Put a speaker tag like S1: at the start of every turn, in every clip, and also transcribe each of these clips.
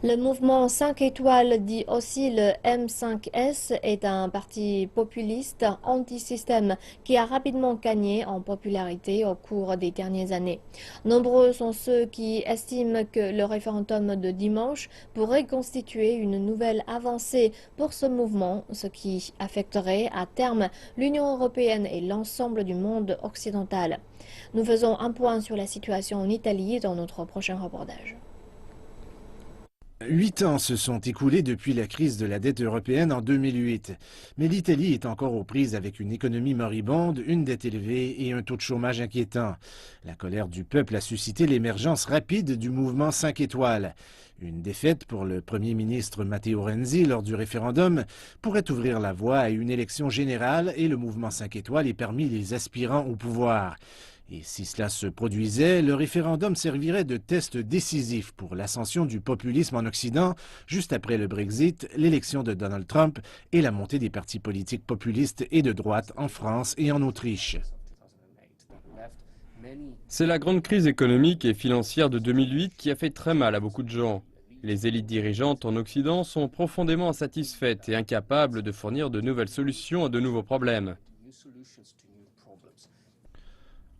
S1: Le mouvement 5 étoiles, dit aussi le M5S, est un parti populiste anti-système qui a rapidement gagné en popularité au cours des dernières années. Nombreux sont ceux qui estiment que le référendum de dimanche pourrait constituer une nouvelle avancée pour ce mouvement, ce qui affecterait à terme l'Union européenne et l'ensemble du monde occidental. Nous faisons un point sur la situation en Italie dans notre prochain reportage.
S2: 8 ans se sont écoulés depuis la crise de la dette européenne en 2008. Mais l'Italie est encore aux prises avec une économie moribonde, une dette élevée et un taux de chômage inquiétant. La colère du peuple a suscité l'émergence rapide du mouvement 5 étoiles. Une défaite pour le premier ministre Matteo Renzi lors du référendum pourrait ouvrir la voie à une élection générale et le mouvement 5 étoiles est parmi les aspirants au pouvoir. Et si cela se produisait, le référendum servirait de test décisif pour l'ascension du populisme en Occident, juste après le Brexit, l'élection de Donald Trump et la montée des partis politiques populistes et de droite en France et en Autriche.
S3: C'est la grande crise économique et financière de 2008 qui a fait très mal à beaucoup de gens. Les élites dirigeantes en Occident sont profondément insatisfaites et incapables de fournir de nouvelles solutions à de nouveaux problèmes.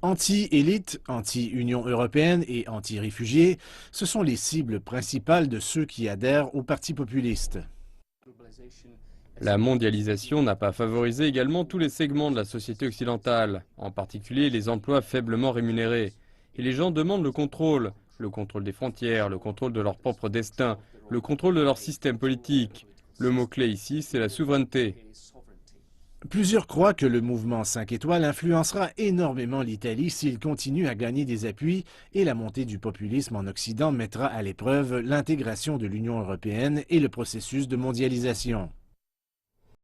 S2: Anti-élite, anti-Union européenne et anti-réfugiés, ce sont les cibles principales de ceux qui adhèrent au Parti populiste.
S3: La mondialisation n'a pas favorisé également tous les segments de la société occidentale, en particulier les emplois faiblement rémunérés. Et les gens demandent le contrôle des frontières, le contrôle de leur propre destin, le contrôle de leur système politique. Le mot-clé ici, c'est la souveraineté.
S2: Plusieurs croient que le mouvement 5 étoiles influencera énormément l'Italie s'il continue à gagner des appuis et la montée du populisme en Occident mettra à l'épreuve l'intégration de l'Union européenne et le processus de mondialisation.